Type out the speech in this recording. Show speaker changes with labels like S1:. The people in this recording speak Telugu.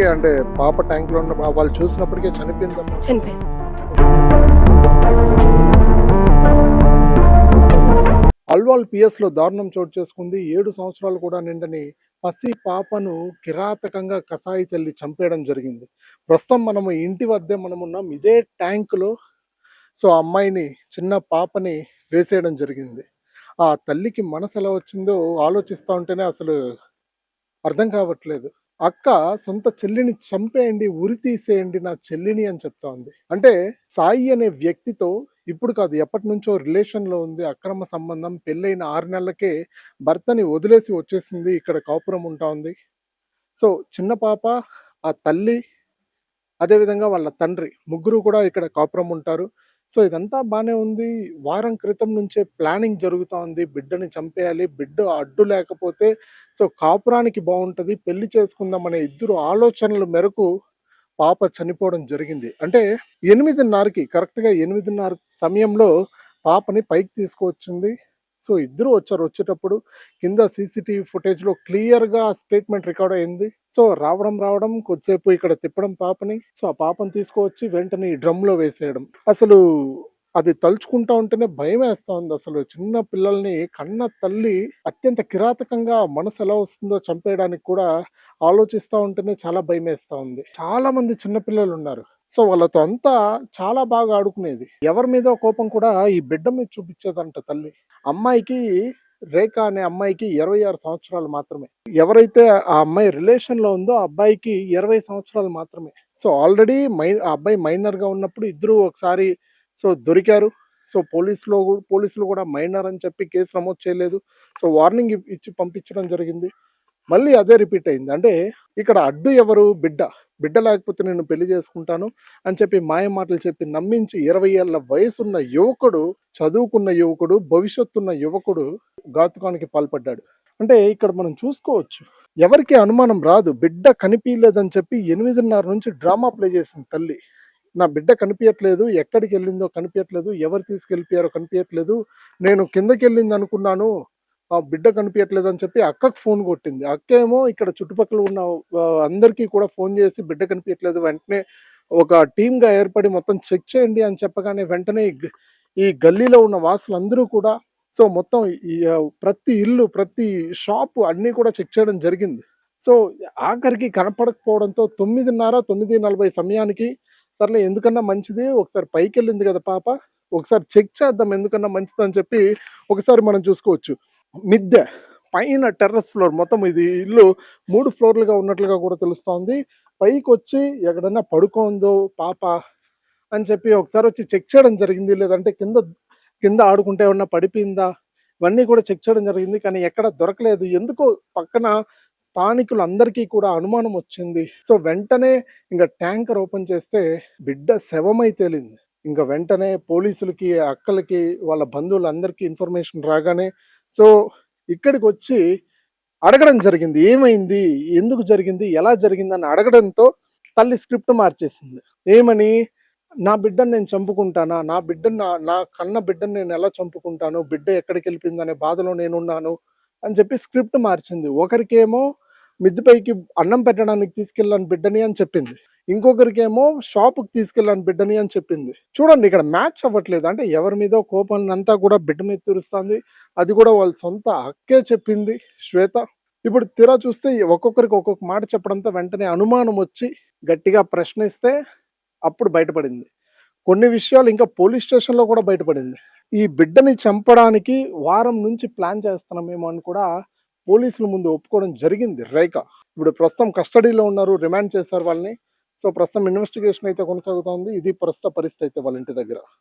S1: అప్పటికే అంటే పాప ట్యాంక్‌లో ఉన్న వాళ్ళు చూసినప్పటికే చనిపోయిందమ్మా.
S2: చనిపోయింది.
S1: అల్వాల్ పిఎస్‌లో దారుణం చోటు చేసుకుంది. 7 సంవత్సరాలు కూడా నిండని పసి పాపను కిరాతకంగా కసాయి చల్లి చంపేయడం జరిగింది. ప్రస్తుతం మనము ఇంటి వద్దే మనమున్నాం. ఇదే ట్యాంక్‌లో ఆ అమ్మాయిని, చిన్న పాపని వేసేయడం జరిగింది. ఆ తల్లికి మనసు ఎలా వచ్చిందో ఆలోచిస్తా ఉంటేనే అసలు అర్థం కావట్లేదు. అక్క సొంత చెల్లిని చంపేయండి, ఉరి తీసేయండి నా చెల్లిని అని చెప్తా ఉంది. అంటే సాయి అనే వ్యక్తితో ఇప్పుడు కాదు, ఎప్పటినుంచో రిలేషన్‌లో ఉంది. అక్రమ సంబంధం. పెళ్ళైన 6 నెలలకే భర్తని వదిలేసి వచ్చేసింది. ఇక్కడ కాపురం ఉంటా ఉంది. సో చిన్న పాప, ఆ తల్లి, అదే విధంగా వాళ్ళ తండ్రి ముగ్గురు కూడా ఇక్కడ కాపురం ఉంటారు. సో ఇదంతా బానే ఉంది. వారం క్రితం నుంచే ప్లానింగ్ జరుగుతా ఉంది. బిడ్డని చంపేయాలి, బిడ్డ అడ్డు లేకపోతే కాపురానికి బాగుంటది, పెళ్లి చేసుకుందాం అనే ఇద్దరు ఆలోచనల మేరకు పాప చనిపోవడం జరిగింది. అంటే 8:30కి కరెక్ట్‌గా 8:30 సమయంలో పాపని పైకి తీసుకువచ్చింది. ఇద్దరు వచ్చారు. వచ్చేటప్పుడు కింద సీసీటీవీ ఫుటేజ్‌లో క్లియర్‌గా స్టేట్మెంట్ రికార్డ్ అయింది. రావడం కొద్దిసేపు ఇక్కడ తిప్పడం పాపని. ఆ పాపని తీసుకువచ్చి వెంటనే ఈ డ్రమ్‌లో వేసేయడం. అసలు అది తలుచుకుంటా ఉంటేనే భయమేస్తా ఉంది. అసలు చిన్న పిల్లల్ని కన్న తల్లి అత్యంత కిరాతకంగా మనసు ఎలా వస్తుందో చంపేయడానికి కూడా ఆలోచిస్తా ఉంటేనే చాలా భయమేస్తా ఉంది. చాలా మంది చిన్న పిల్లలు ఉన్నారు. వాళ్ళతో అంతా చాలా బాగా ఆడుకునేది. ఎవరి మీద కోపం కూడా ఈ బిడ్డ మీద చూపించేదంట తల్లి. అమ్మాయికి, రేఖ అనే అమ్మాయికి 26 సంవత్సరాలు మాత్రమే. ఎవరైతే ఆ అమ్మాయి రిలేషన్ లో ఉందో ఆ అబ్బాయికి 20 సంవత్సరాలు మాత్రమే. ఆల్రెడీ ఆ అబ్బాయి మైనర్ గా ఉన్నప్పుడు ఇద్దరు ఒకసారి దొరికారు. పోలీసులు కూడా మైనర్ అని చెప్పి కేసు నమోదు చేయలేదు. వార్నింగ్ ఇచ్చి పంపించడం జరిగింది. మళ్ళీ అదే రిపీట్ అయింది. అంటే ఇక్కడ అడ్డు ఎవరు? బిడ్డ లేకపోతే నేను పెళ్లి చేసుకుంటాను అని చెప్పి మాయ మాటలు చెప్పి నమ్మించి 20 ఏళ్ల వయసున్న యువకుడు, చదువుకున్న యువకుడు, భవిష్యత్తున్న యువకుడు ఘాతుకానికి పాల్పడ్డాడు. అంటే ఇక్కడ మనం చూసుకోవచ్చు, ఎవరికి అనుమానం రాదు. బిడ్డ కనిపించలేదని చెప్పి 8:30 నుంచి డ్రామా ప్లే చేసింది తల్లి. నా బిడ్డ కనిపించట్లేదు, ఎక్కడికి వెళ్ళిందో కనిపించట్లేదు, ఎవరు తీసుకెళ్ళిపోయారో కనిపించట్లేదు, నేను కిందకి వెళ్ళింది అనుకున్నాను, ఆ బిడ్డ కనిపించట్లేదు అని చెప్పి అక్కకు ఫోన్ కొట్టింది. అక్క ఏమో ఇక్కడ చుట్టుపక్కల ఉన్న అందరికీ కూడా ఫోన్ చేసి బిడ్డ కనిపించట్లేదు, వెంటనే ఒక టీమ్ గా ఏర్పడి మొత్తం చెక్ చేయండి అని చెప్పగానే వెంటనే ఈ గల్లీలో ఉన్న వాసులందరూ కూడా మొత్తం ఈ ప్రతి ఇల్లు, ప్రతి షాపు అన్ని కూడా చెక్ చేయడం జరిగింది. ఆఖరికి కనపడకపోవడంతో 9:30, 9:40 సమయానికి సర్లే ఎందుకన్నా మంచిది, ఒకసారి పైకి వెళ్ళింది కదా పాప, ఒకసారి చెక్ చేద్దాం ఎందుకన్నా మంచిది అని చెప్పి ఒకసారి మనం చూసుకోవచ్చు. మిద్దె పైన టెర్రస్ ఫ్లోర్, మొత్తం ఇది ఇల్లు 3 ఫ్లోర్లుగా ఉన్నట్లుగా కూడా తెలుస్తోంది. పైకి వచ్చి ఎక్కడన్నా పడుకోందో పాప అని చెప్పి ఒకసారి వచ్చి చెక్ చేయడం జరిగింది. లేదంటే కింద ఆడుకుంటే ఏమన్నా పడిపోయిందా, ఇవన్నీ కూడా చెక్ చేయడం జరిగింది. కానీ ఎక్కడ దొరకలేదు. ఎందుకో పక్కన స్థానికులందరికీ కూడా అనుమానం వచ్చింది. వెంటనే ఇంకా ట్యాంకర్ ఓపెన్ చేస్తే బిడ్డ శవమై తేలింది. ఇంకా వెంటనే పోలీసులకి, అక్కలకి, వాళ్ళ బంధువులందరికీ ఇన్ఫర్మేషన్ రాగానే ఇక్కడికి వచ్చి అడగడం జరిగింది. ఏమైంది, ఎందుకు జరిగింది, ఎలా జరిగింది అని అడగడంతో తల్లి స్క్రిప్ట్ మార్చేసింది. ఏమని, నా బిడ్డను నేను చంపుకుంటానా, నా కన్న బిడ్డను నేను ఎలా చంపుకుంటాను, బిడ్డ ఎక్కడికి వెళ్ళిపోయింది అనే బాధలో నేనున్నాను అని చెప్పి స్క్రిప్ట్ మార్చింది. ఒకరికేమో మిద్దెపైకి అన్నం పెట్టడానికి తీసుకెళ్ళాను బిడ్డని అని చెప్పింది, ఇంకొకరికేమో షాపుకి తీసుకెళ్ళాను బిడ్డని అని చెప్పింది. చూడండి ఇక్కడ మ్యాచ్ అవ్వట్లేదు. అంటే ఎవరి మీదో కోపాన్ని అంతా కూడా బిడ్డ మీద తీరుస్తుంది. అది కూడా వాళ్ళ సొంత అక్కే చెప్పింది శ్వేత. ఇప్పుడు తీరా చూస్తే ఒక్కొక్కరికి ఒక్కొక్క మాట చెప్పడంతో వెంటనే అనుమానం వచ్చి గట్టిగా ప్రశ్నిస్తే అప్పుడు బయటపడింది. కొన్ని విషయాలు ఇంకా పోలీస్ స్టేషన్లో కూడా బయటపడింది. ఈ బిడ్డని చంపడానికి వారం నుంచి ప్లాన్ చేస్తున్నామేమో అని కూడా పోలీసుల ముందు ఒప్పుకోవడం జరిగింది రేఖ. ఇప్పుడు ప్రస్తుతం కస్టడీలో ఉన్నారు, రిమాండ్ చేశారు వాళ్ళని. ప్రస్తుతం ఇన్వెస్టిగేషన్ అయితే కొనసాగుతోంది. ఇది ప్రస్తుత పరిస్థితి అయితే వాళ్ళ ఇంటి దగ్గర.